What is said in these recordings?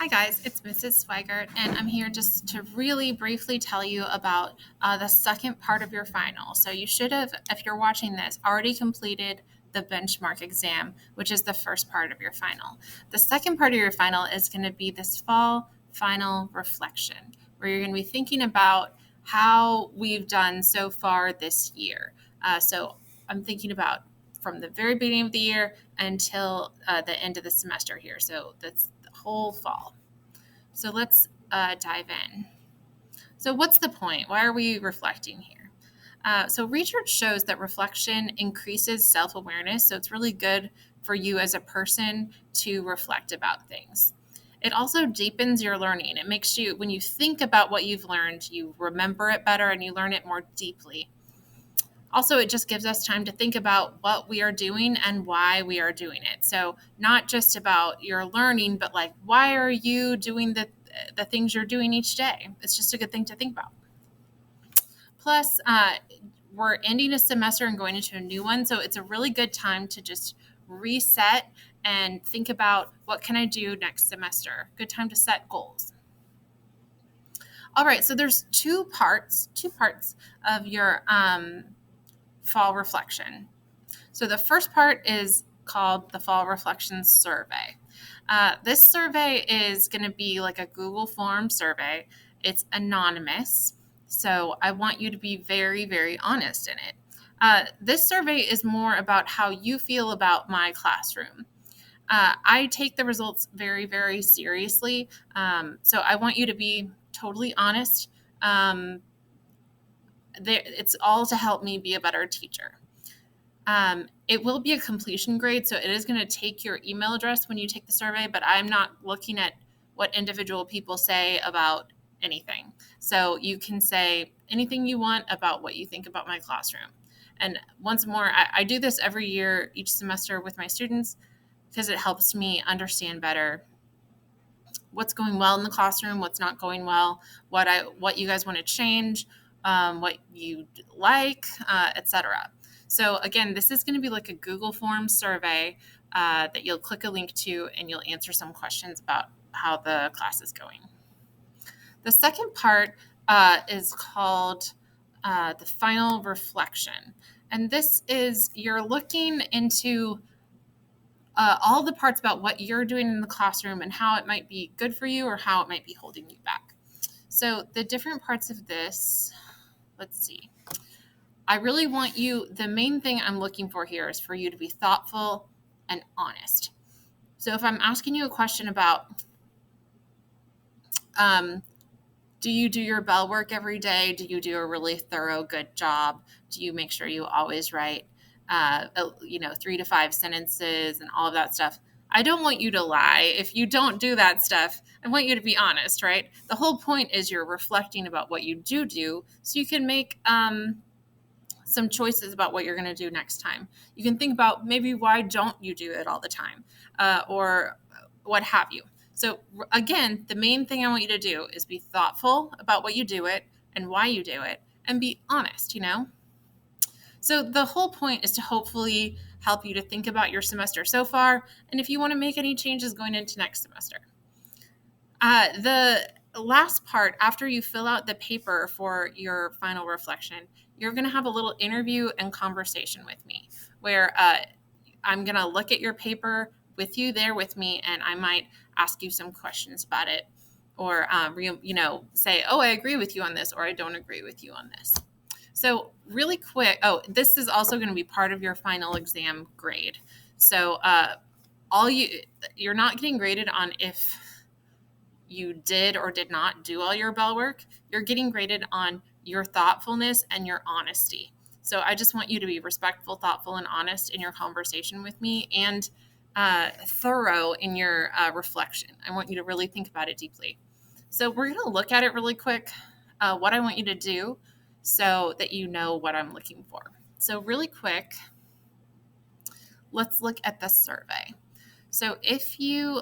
Hi guys, it's Mrs. Swigert, and I'm here just to really briefly tell you about the second part of your final. So you should have, if you're watching this, already completed the benchmark exam, which is the first part of your final. The second part of your final is going to be this fall final reflection, where you're going to be thinking about how we've done so far this year. So I'm thinking about from the very beginning of the year until the end of the semester here. So that's the whole fall. So let's dive in. So, what's the point? Why are we reflecting here? So, research shows that reflection increases self awareness. So, it's really good for you as a person to reflect about things. It also deepens your learning. It makes you, when you think about what you've learned, you remember it better and you learn it more deeply. Also, it just gives us time to think about what we are doing and why we are doing it. So, not just about your learning, but like, why are you doing the things you're doing each day? It's just a good thing to think about. Plus, we're ending a semester and going into a new one. So, it's a really good time to just reset and think about what can I do next semester. Good time to set goals. All right, so there's two parts of your fall reflection. So the first part is called the Fall Reflections Survey. This survey is going to be like a Google form survey. It's anonymous, so I want you to be very, very honest in it. This survey is more about how you feel about my classroom. I take the results very, very seriously, so I want you to be totally honest. It's all to help me be a better teacher. It will be a completion grade, so it is going to take your email address when you take the survey, but I'm not looking at what individual people say about anything. So you can say anything you want about what you think about my classroom. And once more, I do this every year, each semester with my students, because it helps me understand better what's going well in the classroom, what's not going well, what you guys want to change, what you like, etc. So again, this is going to be like a Google Forms survey that you'll click a link to, and you'll answer some questions about how the class is going. The second part is called the final reflection, and this is you're looking into all the parts about what you're doing in the classroom and how it might be good for you or how it might be holding you back. So, the different parts of this, let's see. I really want you, the main thing I'm looking for here is for you to be thoughtful and honest. So, if I'm asking you a question about, um, do you do your bell work every day? Do you do a really thorough, good job? Do you make sure you always write, 3 to 5 sentences and all of that stuff? I don't want you to lie. If you don't do that stuff, I want you to be honest, right? The whole point is you're reflecting about what you do so you can make some choices about what you're going to do next time. You can think about maybe why don't you do it all the time or what have you. So again, the main thing I want you to do is be thoughtful about what you do it and why you do it and be honest. So the whole point is to hopefully help you to think about your semester so far and if you want to make any changes going into next semester. The last part, after you fill out the paper for your final reflection, you're going to have a little interview and conversation with me where I'm going to look at your paper with you there with me, and I might ask you some questions about it or, say, oh, I agree with you on this, or I don't agree with you on this. So really quick, this is also going to be part of your final exam grade. So you're not getting graded on if you did or did not do all your bell work. You're getting graded on your thoughtfulness and your honesty. So I just want you to be respectful, thoughtful, and honest in your conversation with me and thorough in your reflection. I want you to really think about it deeply. So we're going to look at it really quick, what I want you to do so that you know what I'm looking for. So really quick, let's look at the survey. So if you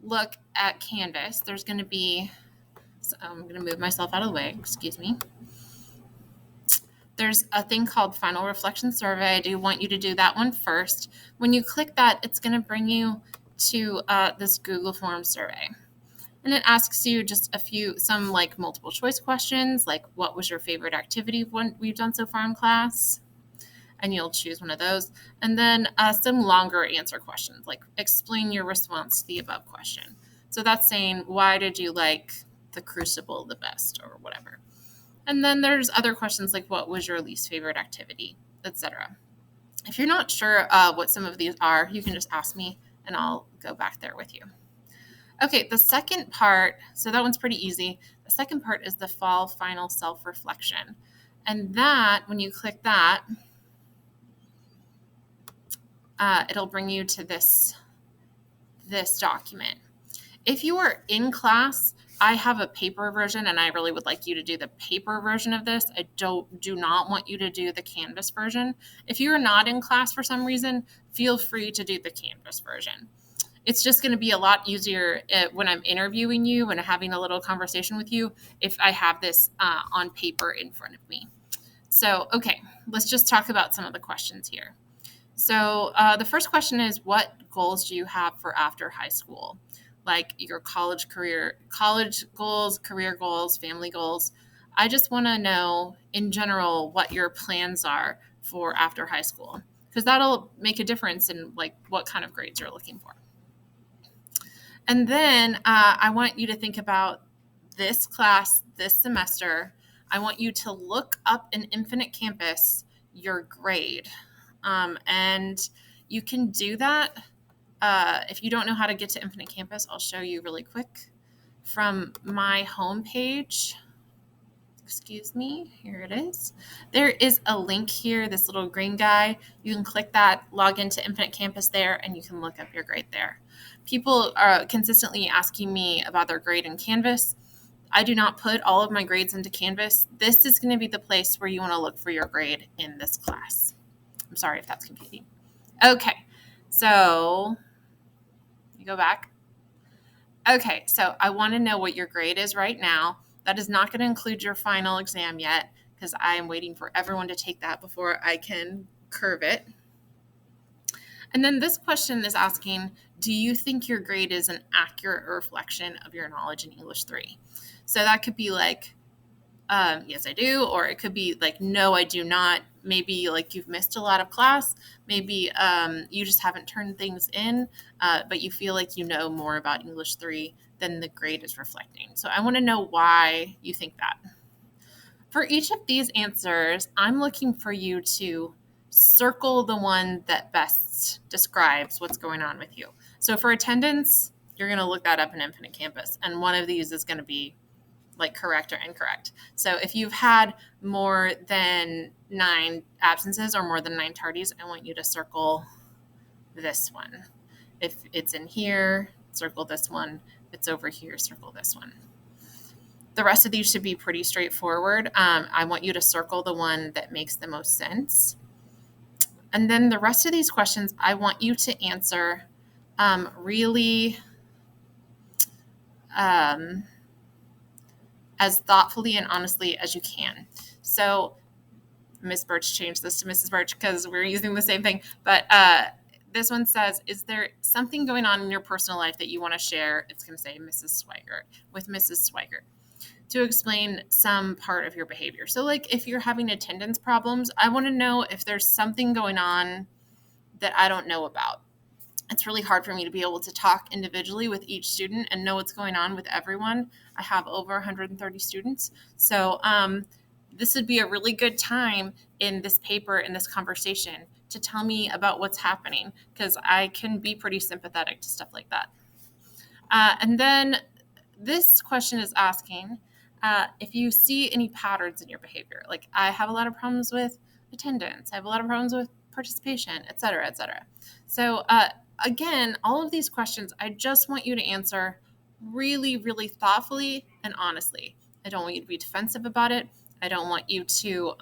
look at Canvas, there's going to be, so I'm going to move myself out of the way, excuse me. There's a thing called Final Reflection Survey. I do want you to do that one first. When you click that, it's going to bring you to this Google Forms survey. And it asks you just some like multiple choice questions, like what was your favorite activity we've done so far in class? And you'll choose one of those. And then some longer answer questions, like explain your response to the above question. So that's saying, why did you like the Crucible the best, or whatever. And then there's other questions like, what was your least favorite activity, etc. If you're not sure what some of these are, you can just ask me and I'll go back there with you. Okay, the second part, so that one's pretty easy. The second part is the fall final self-reflection. And that, when you click that, it'll bring you to this document. If you are in class, I have a paper version and I really would like you to do the paper version of this. I do not want you to do the Canvas version. If you are not in class for some reason, feel free to do the Canvas version. It's just going to be a lot easier when I'm interviewing you and having a little conversation with you if I have this on paper in front of me. So, okay, let's just talk about some of the questions here. So the first question is, what goals do you have for after high school? Like your college goals, career goals, family goals. I just want to know in general what your plans are for after high school, because that'll make a difference in like what kind of grades you're looking for. And then I want you to think about this class, this semester. I want you to look up in Infinite Campus your grade. And you can do that. If you don't know how to get to Infinite Campus, I'll show you really quick. From my homepage, excuse me, here it is. There is a link here, this little green guy. You can click that, log into Infinite Campus there, and you can look up your grade there. People are consistently asking me about their grade in Canvas. I do not put all of my grades into Canvas. This is going to be the place where you want to look for your grade in this class. I'm sorry if that's confusing. Okay, so you go back. Okay, so I want to know what your grade is right now. That is not going to include your final exam yet, because I am waiting for everyone to take that before I can curve it. And then this question is asking, do you think your grade is an accurate reflection of your knowledge in English 3? So that could be like, yes, I do. Or it could be like, no, I do not. Maybe like you've missed a lot of class. Maybe you just haven't turned things in, but you feel like you know more about English 3 than the grade is reflecting. So I want to know why you think that. For each of these answers, I'm looking for you to circle the one that best describes what's going on with you. So for attendance, you're going to look that up in Infinite Campus, and one of these is going to be like correct or incorrect. So if you've had more than 9 absences or more than 9 tardies, I want you to circle this one. If it's in here, circle this one. If it's over here, circle this one. The rest of these should be pretty straightforward. I want you to circle the one that makes the most sense. And then the rest of these questions, I want you to answer really as thoughtfully and honestly as you can. So Miss Birch changed this to Mrs. Birch because we're using the same thing. But this one says, is there something going on in your personal life that you want to share? It's going to say Mrs. Swigert, with Mrs. Swigert, to explain some part of your behavior. So like if you're having attendance problems, I want to know if there's something going on that I don't know about. It's really hard for me to be able to talk individually with each student and know what's going on with everyone. I have over 130 students. So this would be a really good time in this paper, in this conversation, to tell me about what's happening, because I can be pretty sympathetic to stuff like that. And then this question is asking if you see any patterns in your behavior. Like I have a lot of problems with attendance. I have a lot of problems with participation, et cetera, et cetera. So again, all of these questions, I just want you to answer really, really thoughtfully and honestly. I don't want you to be defensive about it. I don't want you to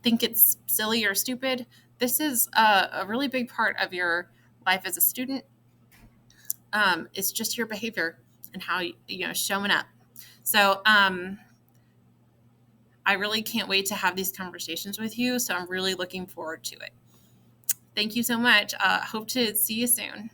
think it's silly or stupid. This is a really big part of your life as a student. It's just your behavior and how you know showing up. So I really can't wait to have these conversations with you. So I'm really looking forward to it. Thank you so much. Hope to see you soon.